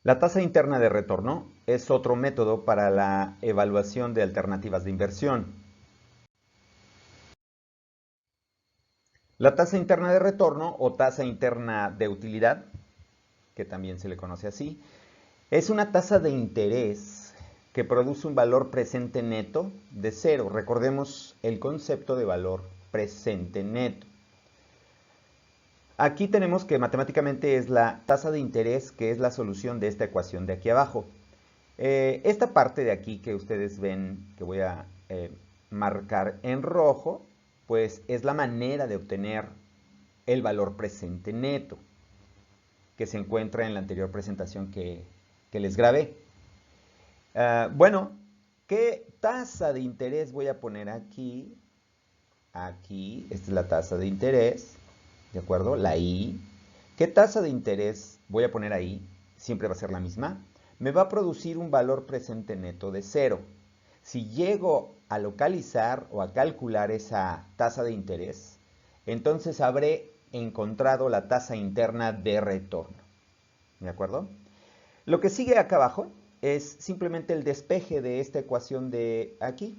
La tasa interna de retorno es otro método para la evaluación de alternativas de inversión. La tasa interna de retorno o tasa interna de utilidad, que también se le conoce así, es una tasa de interés que produce un valor presente neto de cero. Recordemos el concepto de valor presente neto. Aquí tenemos que matemáticamente es la tasa de interés, que es la solución de esta ecuación de aquí abajo. Esta parte de aquí que ustedes ven, que voy a marcar en rojo, pues es la manera de obtener el valor presente neto, que se encuentra en la anterior presentación que les grabé. Bueno, ¿qué tasa de interés voy a poner aquí? Aquí, esta es la tasa de interés, ¿de acuerdo? La I. ¿Qué tasa de interés voy a poner ahí? Siempre va a ser la misma. Me va a producir un valor presente neto de 0. Si llego a localizar o a calcular esa tasa de interés, entonces habré encontrado la tasa interna de retorno. ¿De acuerdo? Lo que sigue acá abajo es simplemente el despeje de esta ecuación de aquí.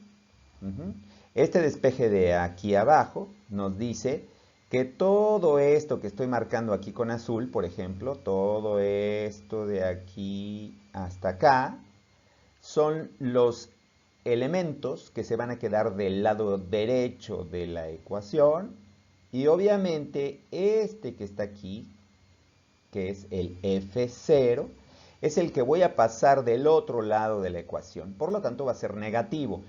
Este despeje de aquí abajo nos dice que todo esto que estoy marcando aquí con azul, por ejemplo, todo esto de aquí hasta acá, son los elementos que se van a quedar del lado derecho de la ecuación. Y obviamente este que está aquí, que es el F0, es el que voy a pasar del otro lado de la ecuación. Por lo tanto, va a ser negativo.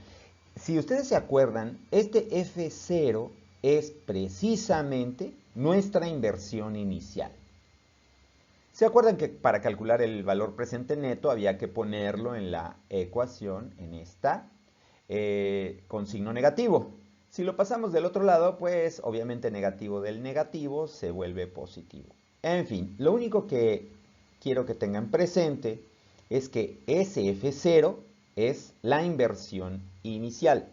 Si ustedes se acuerdan, este F0 es precisamente nuestra inversión inicial. ¿Se acuerdan que para calcular el valor presente neto había que ponerlo en la ecuación, en esta, con signo negativo? Si lo pasamos del otro lado, pues obviamente negativo del negativo se vuelve positivo. En fin, lo único que quiero que tengan presente es que ese F0 es la inversión inicial.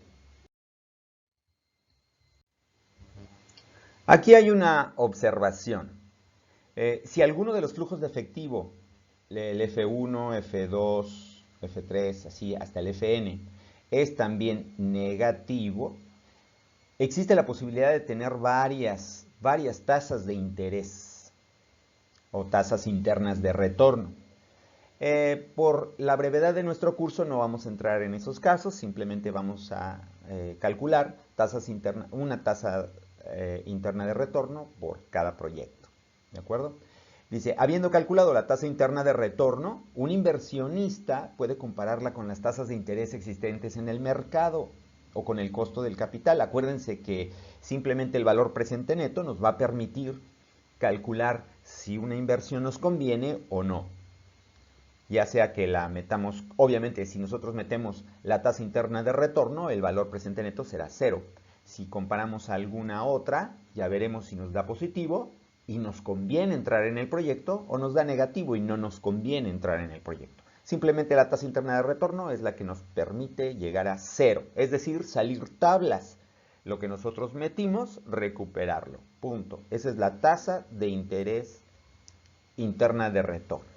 Aquí hay una observación. Si alguno de los flujos de efectivo, el F1, F2, F3, así hasta el Fn, es también negativo, existe la posibilidad de tener varias tasas de interés o tasas internas de retorno. Por la brevedad de nuestro curso no vamos a entrar en esos casos, simplemente vamos a calcular una tasa interna de retorno por cada proyecto. ¿De acuerdo? Dice, habiendo calculado la tasa interna de retorno, un inversionista puede compararla con las tasas de interés existentes en el mercado o con el costo del capital. Acuérdense que simplemente el valor presente neto nos va a permitir calcular si una inversión nos conviene o no. Ya sea que la metamos, obviamente si nosotros metemos la tasa interna de retorno, el valor presente neto será 0. Si comparamos a alguna otra, ya veremos si nos da positivo y nos conviene entrar en el proyecto, o nos da negativo y no nos conviene entrar en el proyecto. Simplemente la tasa interna de retorno es la que nos permite llegar a 0, es decir, salir tablas. Lo que nosotros metimos, recuperarlo. Punto. Esa es la tasa de interés interna de retorno.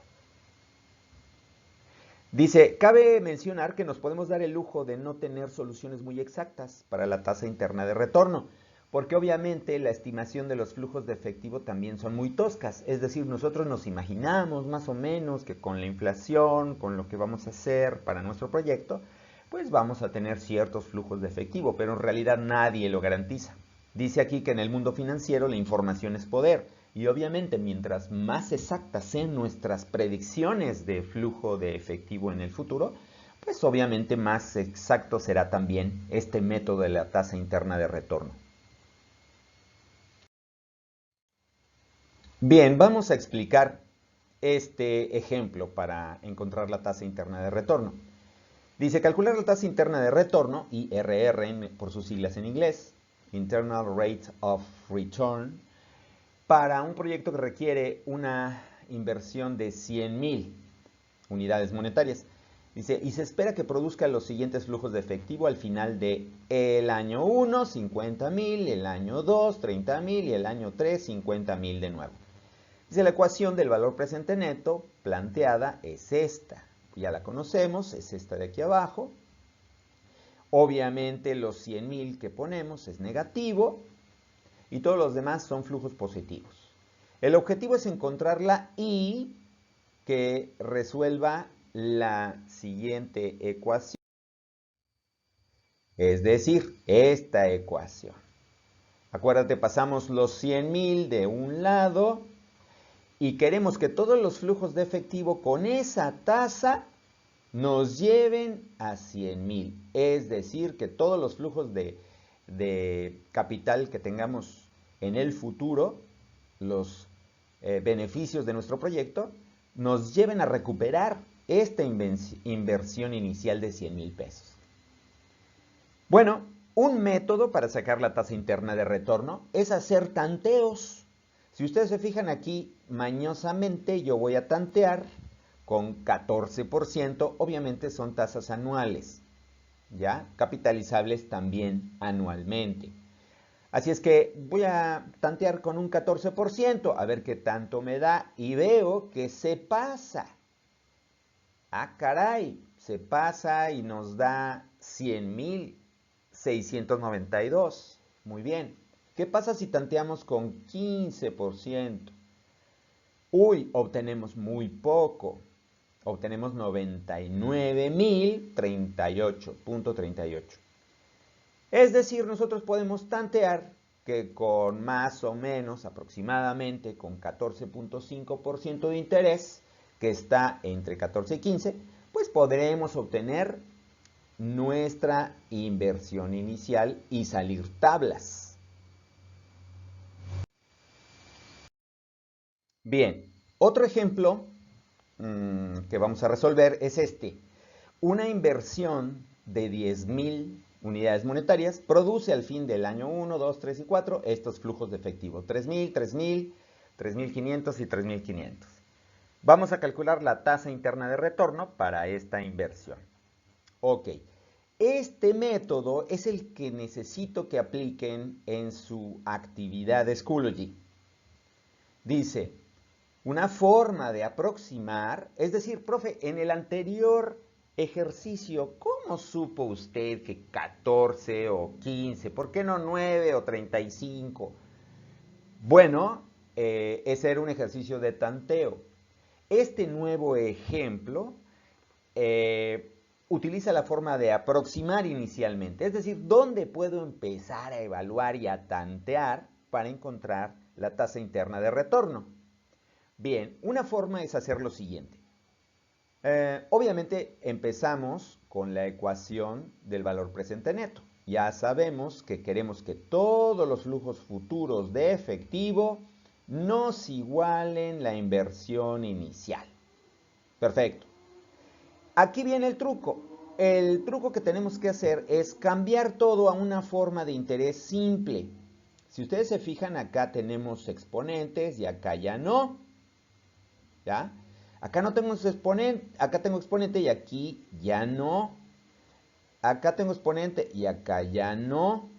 Dice, cabe mencionar que nos podemos dar el lujo de no tener soluciones muy exactas para la tasa interna de retorno, porque obviamente la estimación de los flujos de efectivo también son muy toscas. Es decir, nosotros nos imaginamos más o menos que con la inflación, con lo que vamos a hacer para nuestro proyecto, pues vamos a tener ciertos flujos de efectivo, pero en realidad nadie lo garantiza. Dice aquí que en el mundo financiero la información es poder. Y obviamente mientras más exactas sean nuestras predicciones de flujo de efectivo en el futuro, pues obviamente más exacto será también este método de la tasa interna de retorno. Bien, vamos a explicar este ejemplo para encontrar la tasa interna de retorno. Dice, calcular la tasa interna de retorno, IRR por sus siglas en inglés, Internal Rate of Return, para un proyecto que requiere una inversión de 100,000 unidades monetarias. Dice, y se espera que produzca los siguientes flujos de efectivo al final de el año 1, 50,000, el año 2, 30,000 y el año 3, 50,000 de nuevo. Dice, la ecuación del valor presente neto planteada es esta. Ya la conocemos, es esta de aquí abajo. Obviamente los 100,000 que ponemos es negativo y todos los demás son flujos positivos. El objetivo es encontrar la I que resuelva la siguiente ecuación. Es decir, esta ecuación. Acuérdate, pasamos los 100,000 de un lado y queremos que todos los flujos de efectivo con esa tasa nos lleven a 100,000. Es decir, que todos los flujos de capital que tengamos en el futuro, los beneficios de nuestro proyecto, nos lleven a recuperar esta inversión inicial de 100,000 pesos. Bueno, un método para sacar la tasa interna de retorno es hacer tanteos. Si ustedes se fijan aquí, mañosamente yo voy a tantear con 14%, obviamente son tasas anuales, ¿ya? Capitalizables también anualmente. Así es que voy a tantear con un 14%, a ver qué tanto me da, y veo que se pasa. Ah, caray, se pasa y nos da 100,692. Muy bien. ¿Qué pasa si tanteamos con 15%? Uy, obtenemos muy poco. Obtenemos 99,038.38. Es decir, nosotros podemos tantear que con más o menos aproximadamente con 14.5% de interés, que está entre 14 y 15, pues podremos obtener nuestra inversión inicial y salir tablas. Bien, otro ejemplo que vamos a resolver es este. Una inversión de 10,000 unidades monetarias produce al fin del año 1, 2, 3 y 4 estos flujos de efectivo. 3,000, 3,000, 3,500 y 3,500. Vamos a calcular la tasa interna de retorno para esta inversión. Ok, este método es el que necesito que apliquen en su actividad de Schoology. Dice, una forma de aproximar, es decir, profe, en el anterior ejercicio, ¿cómo supo usted que 14 o 15? ¿Por qué no 9 o 35? Bueno, ese era un ejercicio de tanteo. Este nuevo ejemplo utiliza la forma de aproximar inicialmente, es decir, ¿dónde puedo empezar a evaluar y a tantear para encontrar la tasa interna de retorno? Bien, una forma es hacer lo siguiente. Obviamente empezamos con la ecuación del valor presente neto. Ya sabemos que queremos que todos los flujos futuros de efectivo nos igualen la inversión inicial. Perfecto. Aquí viene el truco. El truco que tenemos que hacer es cambiar todo a una forma de interés simple. Si ustedes se fijan, acá tenemos exponentes y acá ya no. ¿Ya? Acá no tengo exponente, acá tengo exponente y aquí ya no. Acá tengo exponente y acá ya no.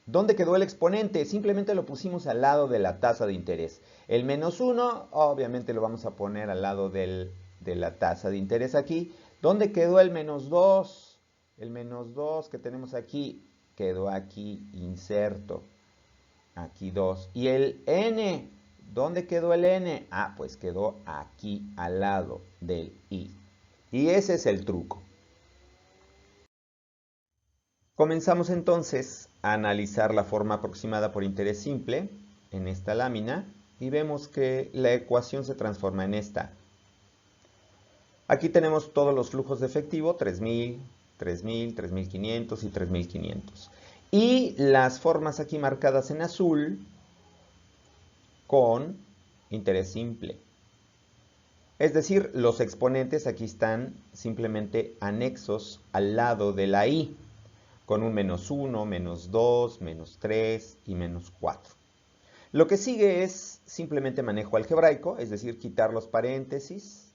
¿Dónde quedó el exponente? Simplemente lo pusimos al lado de la tasa de interés. El menos 1, obviamente lo vamos a poner al lado de la tasa de interés aquí. ¿Dónde quedó el menos 2? El menos 2 que tenemos aquí quedó aquí inserto. Aquí 2. ¿Y el n? ¿Dónde quedó el n? Ah, pues quedó aquí al lado del i. Y ese es el truco. Comenzamos entonces a analizar la forma aproximada por interés simple en esta lámina y vemos que la ecuación se transforma en esta. Aquí tenemos todos los flujos de efectivo, 3,000, 3,000, 3,500 y 3,500. Y las formas aquí marcadas en azul con interés simple. Es decir, los exponentes aquí están simplemente anexos al lado de la i, con un menos 1, menos 2, menos 3 y menos 4. Lo que sigue es simplemente manejo algebraico, es decir, quitar los paréntesis.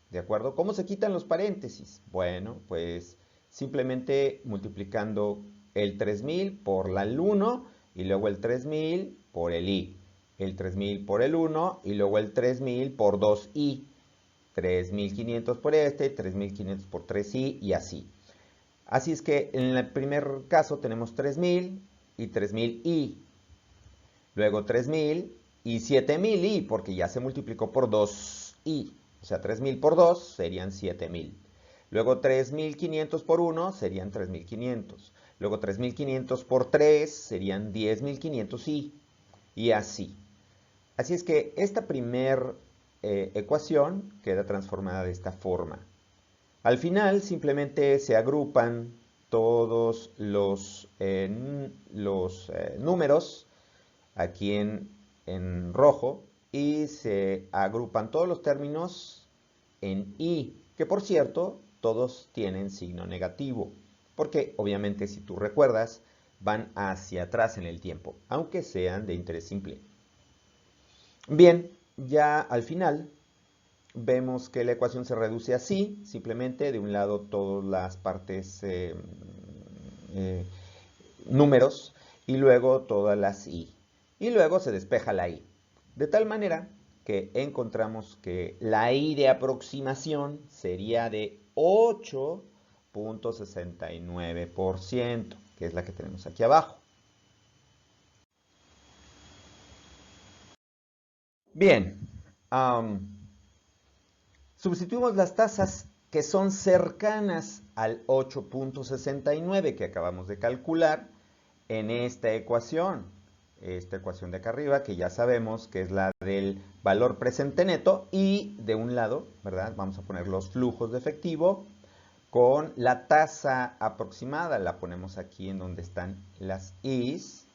¿De acuerdo? ¿Cómo se quitan los paréntesis? Bueno, pues simplemente multiplicando el 3,000 por la 1 y luego el 3,000 por el i. el 3000 por el 1 y luego el 3000 por 2i. 3500 por este, 3500 por 3i y así. Así es que en el primer caso tenemos 3000 y 3000i. Luego 3000 y 7000i porque ya se multiplicó por 2i. O sea, 3000 por 2 serían 7000. Luego 3500 por 1 serían 3500. Luego 3500 por 3 serían 10500i. Y así. Así es que esta primer ecuación queda transformada de esta forma. Al final simplemente se agrupan todos los números aquí en rojo y se agrupan todos los términos en i, que por cierto todos tienen signo negativo, porque obviamente si tú recuerdas van hacia atrás en el tiempo, aunque sean de interés simple. Bien, ya al final vemos que la ecuación se reduce así, simplemente de un lado todas las partes números y luego todas las i. Y luego se despeja la i. De tal manera que encontramos que la i de aproximación sería de 8.69%, que es la que tenemos aquí abajo. Bien, sustituimos las tasas que son cercanas al 8.69 que acabamos de calcular en esta ecuación de acá arriba, que ya sabemos que es la del valor presente neto, y de un lado, ¿verdad? Vamos a poner los flujos de efectivo con la tasa aproximada, la ponemos aquí en donde están las i's,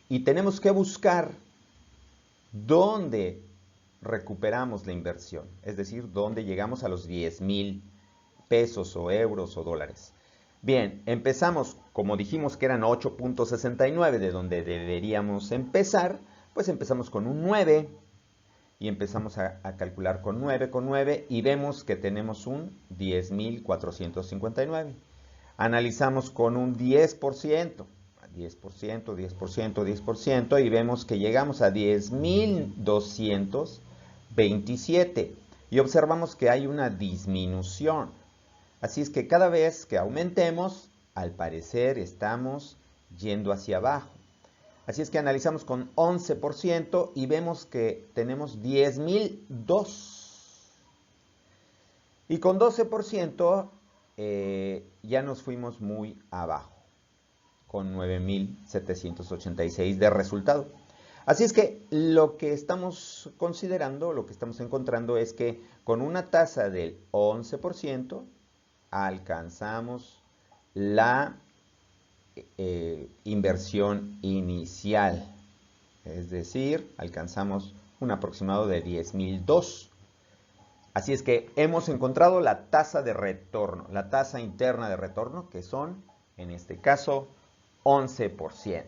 y tenemos que buscar dónde recuperamos la inversión, es decir, dónde llegamos a los 10,000 pesos o euros o dólares. Bien, empezamos, como dijimos que eran 8.69, de donde deberíamos empezar, pues empezamos con un 9 y empezamos a calcular con 9 y vemos que tenemos un 10,459. Analizamos con un 10%, 10% y vemos que llegamos a 10,227 y observamos que hay una disminución. Así es que cada vez que aumentemos, al parecer estamos yendo hacia abajo. Así es que analizamos con 11% y vemos que tenemos 10,002. Y con 12% ya nos fuimos muy abajo, con 9,786 de resultado. Así es que lo que estamos considerando, lo que estamos encontrando es que con una tasa del 11%, alcanzamos la inversión inicial, es decir, alcanzamos un aproximado de 10,002. Así es que hemos encontrado la tasa de retorno, la tasa interna de retorno, que son, en este caso, 11%.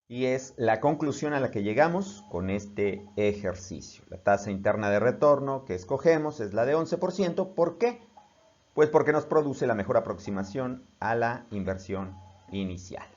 Y es la conclusión a la que llegamos con este ejercicio. La tasa interna de retorno que escogemos es la de 11%. ¿Por qué? Pues porque nos produce la mejor aproximación a la inversión inicial.